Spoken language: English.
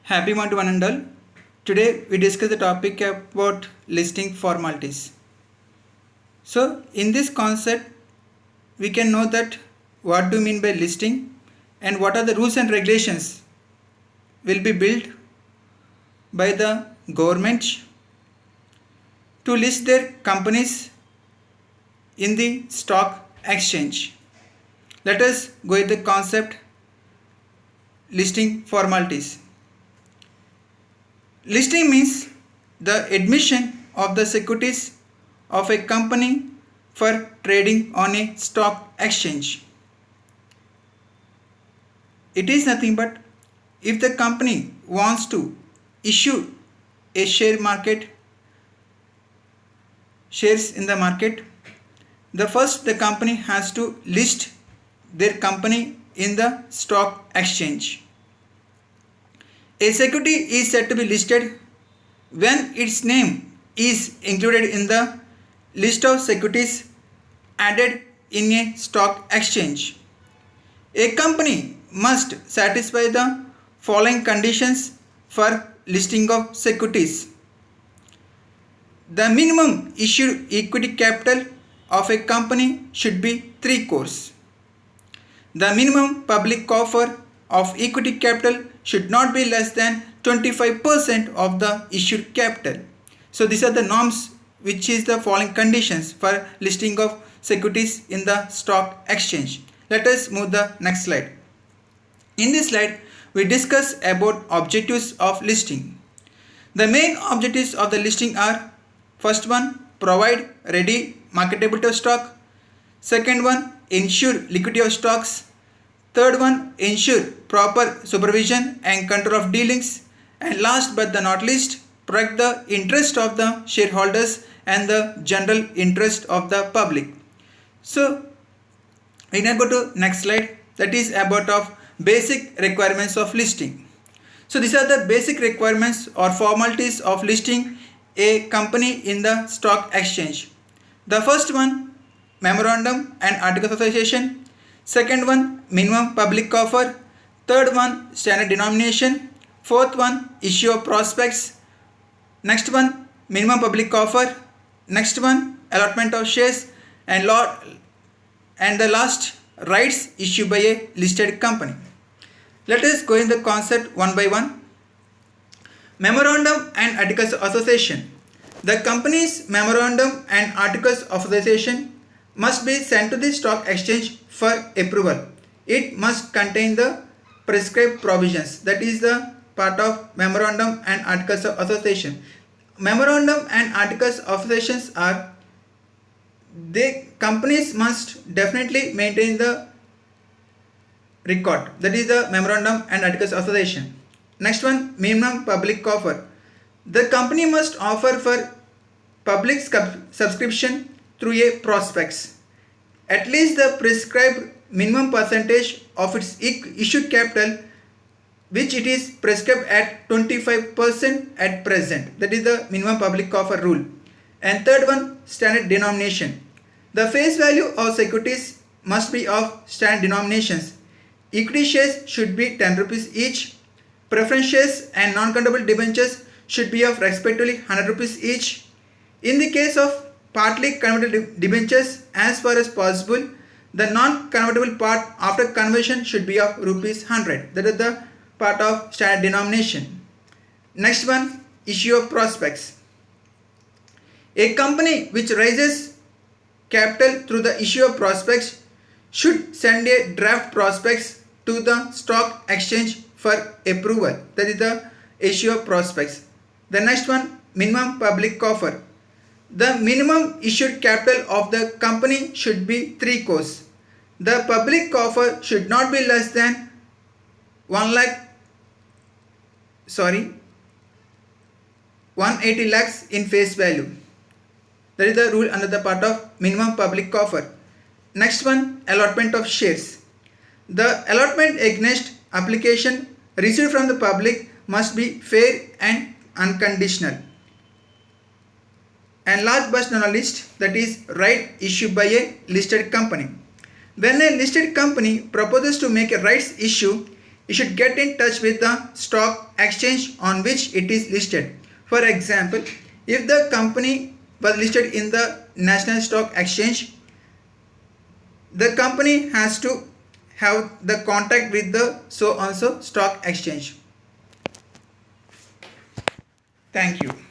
Happy morning to one and all. Today we discuss the topic about listing formalities. So in this concept we can know that what do you mean by listing and what are the rules and regulations will be built by the government to list their companies in the stock exchange. Let us go with the concept listing formalities. Listing means the admission of the securities of a company for trading on a stock exchange. It is nothing but if the company wants to issue a shares in the market, the company has to list their company in the stock exchange. A security is said to be listed when its name is included in the list of securities added in a stock exchange. A company must satisfy the following conditions for listing of securities. The minimum issued equity capital of a company should be 3 crores. The minimum public offer of equity capital should not be less than 25% of the issued capital. So these are the norms which is the following conditions for listing of securities in the stock exchange. Let us move the next slide. In this slide we discuss about objectives of listing. The main objectives of the listing are: first one, provide ready marketable stock; second one, ensure liquidity of stocks; third one, ensure proper supervision and control of dealings; and last but not least, protect the interest of the shareholders and the general interest of the public. So we now go to next slide, that is about of basic requirements of listing. So these are the basic requirements or formalities of listing a company in the stock exchange. The first one, memorandum and articles of association; second one, minimum public offer; third one, standard denomination; fourth one, issue of prospectus; next one, minimum public offer; next one, allotment of shares; and the last, rights issued by a listed company. Let us go in the concept one by one. Memorandum and articles of association. The company's memorandum and articles of association must be sent to the stock exchange for approval. It must contain the prescribed provisions, that is the part of memorandum and articles of association. Memorandum and articles of associations are, the companies must definitely maintain the record, that is the memorandum and articles of association. Next one, minimum public offer. The company must offer for public subscription through a prospectus at least the prescribed minimum percentage of its issued capital, which it is prescribed at 25% at present, that is the minimum public offer rule. And third one, standard denomination. The face value of securities must be of standard denominations. Equity shares should be 10 rupees each. Preference shares and non-convertible debentures should be of respectively 100 rupees each. In the case of partly convertible debentures, as far as possible, the non-convertible part after conversion should be of rupees 100. That is the part of standard denomination. Next one, issue of prospectus. A company which raises capital through the issue of prospectus should send a draft prospectus to the stock exchange for approval. That is the issue of prospectus. The next one, minimum public offer. The minimum issued capital of the company should be 3 crores. The public offer should not be less than 180 lakhs in face value. That is the rule under the part of minimum public offer. Next one, allotment of shares. The allotment against application received from the public must be fair and unconditional. And last but not least, that is right issued by a listed company. When a listed company proposes to make a rights issue, you should get in touch with the stock exchange on which it is listed. For example, if the company was listed in the National Stock Exchange, the company has to have the contact with the so and so stock exchange. Thank you.